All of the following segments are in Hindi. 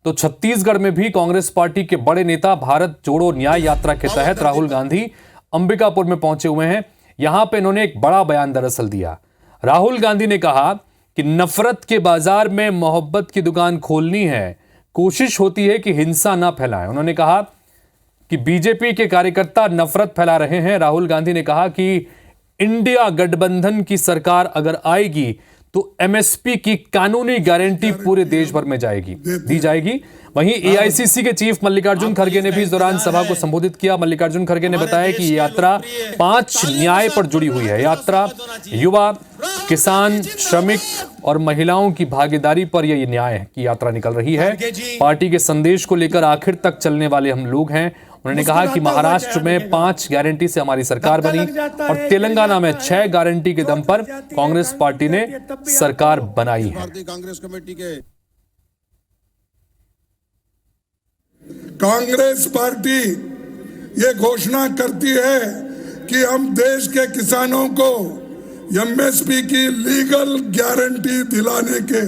तो छत्तीसगढ़ में भी कांग्रेस पार्टी के बड़े नेता भारत जोड़ो न्याय यात्रा के तहत राहुल गांधी अंबिकापुर में पहुंचे हुए हैं। यहां पे इन्होंने एक बड़ा बयान दरअसल दिया। राहुल गांधी ने कहा कि नफरत के बाजार में मोहब्बत की दुकान खोलनी है, कोशिश होती है कि हिंसा ना फैलाएं। उन्होंने कहा कि बीजेपी के कार्यकर्ता नफरत फैला रहे हैं। राहुल गांधी ने कहा कि इंडिया गठबंधन की सरकार अगर आएगी तो एमएसपी की कानूनी गारंटी पूरे देश भर में दी जाएगी। वहीं एआईसीसी के चीफ मल्लिकार्जुन खड़गे ने भी इस दौरान सभा को संबोधित किया। मल्लिकार्जुन खड़गे ने बताया कि ये यात्रा 5 न्याय पर जुड़ी हुई है। यात्रा युवा, किसान, श्रमिक और महिलाओं की भागीदारी पर यह न्याय की यात्रा निकल रही है। पार्टी के संदेश को लेकर आखिर तक चलने वाले हम लोग हैं। उन्होंने कहा कि महाराष्ट्र में 5 गारंटी से हमारी सरकार बनी और तेलंगाना में 6 गारंटी के दम पर कांग्रेस पार्टी ने सरकार बनाई है। कांग्रेस कमेटी के कांग्रेस पार्टी ये घोषणा करती है कि हम देश के किसानों को एमएसपी की लीगल गारंटी दिलाने के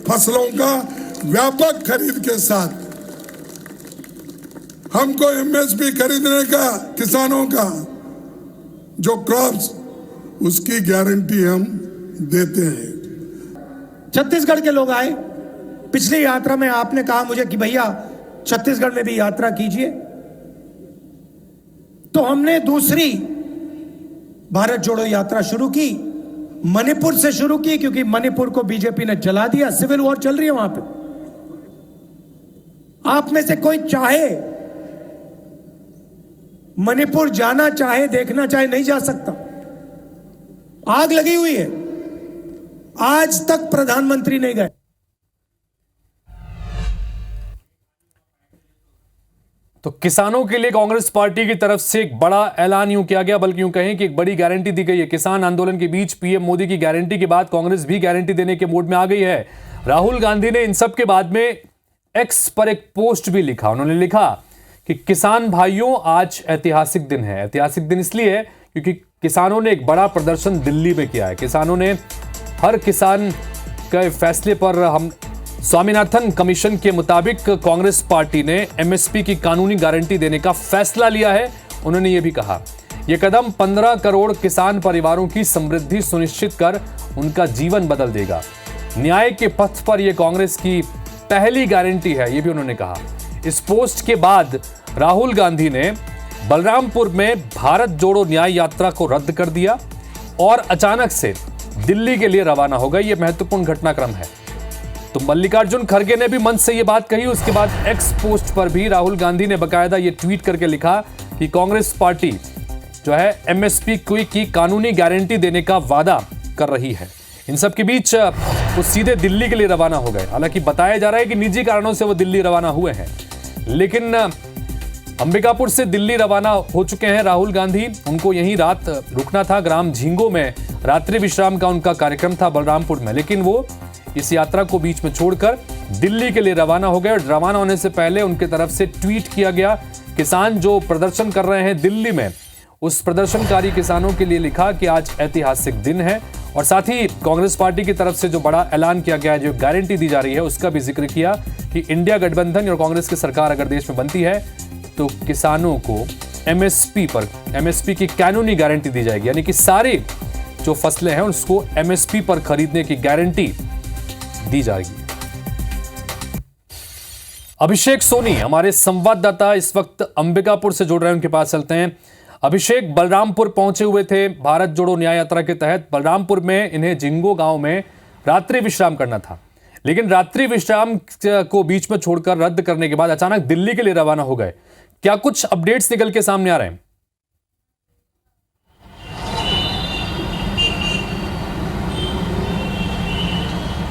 फसलों का व्यापक खरीद के साथ हमको एमएसपी खरीदने का किसानों का जो क्रॉप्स उसकी गारंटी हम देते हैं। छत्तीसगढ़ के लोग आए, पिछली यात्रा में आपने कहा मुझे कि भैया छत्तीसगढ़ में भी यात्रा कीजिए, तो हमने दूसरी भारत जोड़ो यात्रा शुरू की। मणिपुर से शुरू की क्योंकि मणिपुर को बीजेपी ने जला दिया, सिविल वॉर चल रही है वहां पे। आप में से कोई चाहे मणिपुर जाना चाहे, देखना चाहे, नहीं जा सकता, आग लगी हुई है। आज तक प्रधानमंत्री नहीं गए। तो किसानों के लिए कांग्रेस पार्टी की तरफ से एक बड़ा ऐलान यूं किया गया, बल्कि यूं कहें कि एक बड़ी गारंटी दी गई है। किसान आंदोलन के बीच पीएम मोदी की गारंटी के बाद कांग्रेस भी गारंटी देने के मूड में आ गई है। राहुल गांधी ने इन सब के बाद में एक्स पर एक पोस्ट भी लिखा। उन्होंने लिखा कि किसान भाइयों, आज ऐतिहासिक दिन है। ऐतिहासिक दिन इसलिए है क्योंकि किसानों ने एक बड़ा प्रदर्शन दिल्ली में किया है। किसानों ने हर किसान के फैसले पर हम स्वामीनाथन कमीशन के मुताबिक कांग्रेस पार्टी ने एमएसपी की कानूनी गारंटी देने का फैसला लिया है। उन्होंने ये भी कहा, यह कदम 15 करोड़ किसान परिवारों की समृद्धि सुनिश्चित कर उनका जीवन बदल देगा। न्याय के पथ पर यह कांग्रेस की पहली गारंटी है, यह भी उन्होंने कहा। इस पोस्ट के बाद राहुल गांधी ने बलरामपुर में भारत जोड़ो न्याय यात्रा को रद्द कर दिया और अचानक से दिल्ली के लिए रवाना हो गए। यह महत्वपूर्ण घटनाक्रम है। तो मल्लिकार्जुन खड़गे ने भी मंच से यह बात कही। उसके बाद एक्स पोस्ट पर भी राहुल गांधी ने बकायदा यह ट्वीट करके लिखा कि कांग्रेस पार्टी जो है एमएसपी की कानूनी गारंटी देने का वादा कर रही है। इन सब के बीच वो सीधे दिल्ली के लिए रवाना हो गए। हालांकि बताया जा रहा है कि निजी कारणों से वो दिल्ली रवाना हुए हैं, लेकिन अंबिकापुर से दिल्ली रवाना हो चुके हैं राहुल गांधी। उनको यहीं रात रुकना था। ग्राम झींगो में रात्रि विश्राम का उनका कार्यक्रम था बलरामपुर में, लेकिन वो इस यात्रा को बीच में छोड़कर दिल्ली के लिए रवाना हो गए। और रवाना होने से पहले उनकी तरफ से ट्वीट किया गया। किसान जो प्रदर्शन कर रहे हैं दिल्ली में, उस प्रदर्शनकारी किसानों के लिए लिखा कि आज ऐतिहासिक दिन है। और साथ ही कांग्रेस पार्टी की तरफ से जो बड़ा ऐलान किया गया है, जो गारंटी दी जा रही है, उसका भी जिक्र किया कि इंडिया गठबंधन और कांग्रेस की सरकार अगर देश में बनती है तो किसानों को एमएसपी की कानूनी गारंटी दी जाएगी। यानी कि सारी जो फसलें हैं उसको एमएसपी पर खरीदने की गारंटी दी जाएगी। अभिषेक सोनी हमारे संवाददाता इस वक्त अंबिकापुर से जुड़ रहे हैं, उनके पास चलते हैं। अभिषेक, बलरामपुर पहुंचे हुए थे भारत जोड़ो न्याय यात्रा के तहत। बलरामपुर में इन्हें जिंगो गांव में रात्रि विश्राम करना था, लेकिन रात्रि विश्राम को बीच में छोड़कर रद्द करने के बाद अचानक दिल्ली के लिए रवाना हो गए। क्या कुछ अपडेट्स निकल के सामने आ रहे हैं?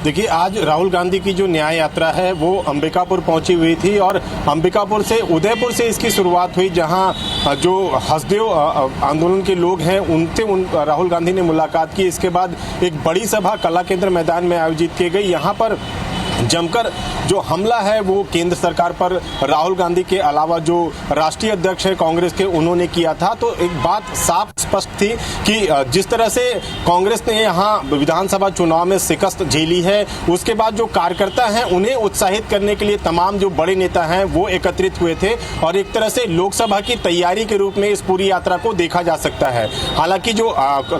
देखिए, आज राहुल गांधी की जो न्याय यात्रा है वो अंबिकापुर पहुंची हुई थी और अंबिकापुर से उदयपुर से इसकी शुरुआत हुई, जहां जो हसदेव आंदोलन के लोग हैं उनसे राहुल गांधी ने मुलाकात की। इसके बाद एक बड़ी सभा कला केंद्र मैदान में आयोजित की गई। यहाँ पर जमकर जो हमला है वो केंद्र सरकार पर राहुल गांधी के अलावा जो राष्ट्रीय अध्यक्ष है कांग्रेस के उन्होंने किया था। तो एक बात साफ स्पष्ट थी कि जिस तरह से कांग्रेस ने यहाँ विधानसभा चुनाव में शिकस्त झेली है, उसके बाद जो कार्यकर्ता हैं उन्हें उत्साहित करने के लिए तमाम जो बड़े नेता हैं वो एकत्रित हुए थे और एक तरह से लोकसभा की तैयारी के रूप में इस पूरी यात्रा को देखा जा सकता है। हालांकि जो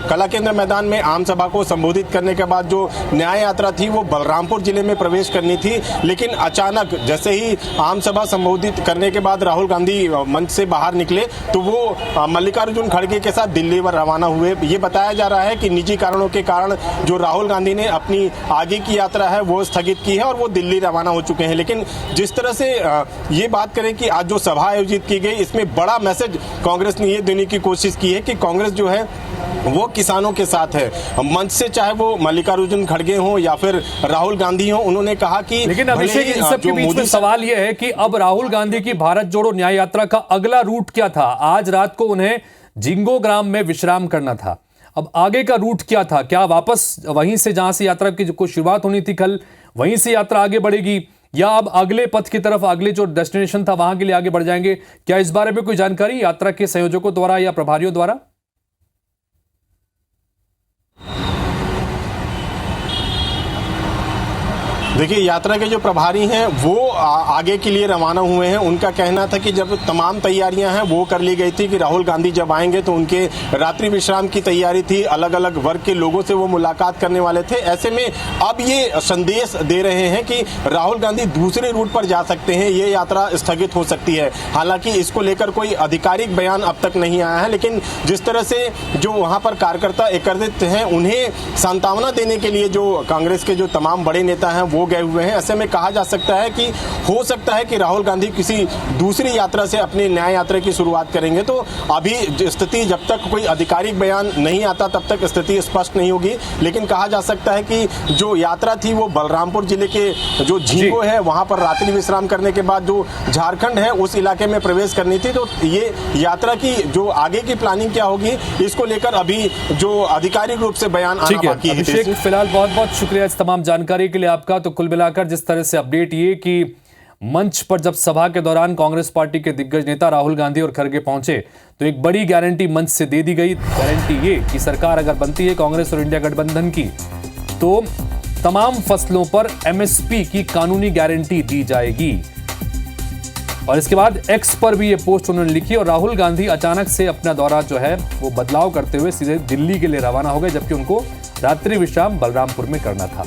कला केंद्र मैदान में आम सभा को संबोधित करने के बाद जो न्याय यात्रा थी वो बलरामपुर जिले में प्रवेश करनी थी, लेकिन अचानक जैसे ही आम सभा संबोधित करने के बाद राहुल गांधी मंच से बाहर निकले तो वो मल्लिकार्जुन खड़गे के साथ दिल्ली पर रवाना हुए। ये बताया जा रहा है कि निजी कारणों के कारण जो राहुल गांधी ने अपनी आगे की यात्रा है वो स्थगित की है और वो दिल्ली रवाना हो चुके हैं। लेकिन जिस तरह से ये बात करें कि आज जो सभा आयोजित की गई, इसमें बड़ा मैसेज कांग्रेस ने ये देने की कोशिश की है कि कांग्रेस जो है वो किसानों के साथ है। मंच से चाहे वो मल्लिकार्जुन खड़गे हो या फिर राहुल गांधी हो, उन्होंने कहा कि लेकिन अभिषेक, इन सब के बीच में सवाल यह है कि अब राहुल गांधी की भारत जोड़ो न्याय यात्रा का अगला रूट क्या था? आज रात को उन्हें जिंगोग्राम में विश्राम करना था। अब आगे का रूट क्या था? क्या वापस वहीं से जहां से यात्रा की कोई शुरुआत होनी थी कल, वहीं से यात्रा आगे बढ़ेगी या अब अगले पथ की तरफ, अगले जो डेस्टिनेशन था वहां के लिए आगे बढ़ जाएंगे? क्या इस बारे में कोई जानकारी यात्रा के संयोजकों द्वारा या प्रभारियों द्वारा? देखिए, यात्रा के जो प्रभारी हैं वो आगे के लिए रवाना हुए हैं। उनका कहना था कि जब तमाम तैयारियां हैं वो कर ली गई थी कि राहुल गांधी जब आएंगे तो उनके रात्रि विश्राम की तैयारी थी, अलग अलग वर्ग के लोगों से वो मुलाकात करने वाले थे। ऐसे में अब ये संदेश दे रहे हैं कि राहुल गांधी दूसरे रूट पर जा सकते हैं, ये यात्रा स्थगित हो सकती है। हालांकि इसको लेकर कोई आधिकारिक बयान अब तक नहीं आया है, लेकिन जिस तरह से जो वहां पर कार्यकर्ता एकत्रित हैं उन्हें सांत्वना देने के लिए जो कांग्रेस के जो तमाम बड़े नेता हैं वो गए हुए हैं। ऐसे में कहा जा सकता है कि हो सकता है कि राहुल गांधी किसी दूसरी यात्रा से अपनी न्याय यात्रा की शुरुआत करेंगे। तो अभी स्थिति, जब तक कोई आधिकारिक बयान नहीं आता तब तक स्थिति स्पष्ट नहीं होगी, लेकिन कहा जा सकता है कि जो यात्रा थी वो बलरामपुर जिले के जो झींगो है वहां पर रात्रि विश्राम करने के बाद जो झारखंड है उस इलाके में प्रवेश करनी थी। तो ये यात्रा की जो आगे की प्लानिंग क्या होगी, इसको लेकर अभी जो आधिकारिक रूप से बयान आना बाकी है। अभिषेक, फिलहाल बहुत बहुत शुक्रिया इस तमाम जानकारी के लिए आपका। तो कुल मिलाकर जिस तरह से अपडेट ये कि मंच पर जब सभा के दौरान कांग्रेस पार्टी के दिग्गज नेता राहुल गांधी और खड़गे पहुंचे तो एक बड़ी गारंटी मंच से दे दी गई। गारंटी ये कि सरकार अगर बनती है कांग्रेस और इंडिया गठबंधन की तो तमाम फसलों पर एमएसपी की कानूनी गारंटी दी जाएगी। और इसके बाद एक्स पर भी ये पोस्ट उन्होंने लिखी और राहुल गांधी अचानक से अपना दौरा जो है वो बदलाव करते हुए सीधे दिल्ली के लिए रवाना हो गए, जबकि उनको रात्रि विश्राम बलरामपुर में करना था।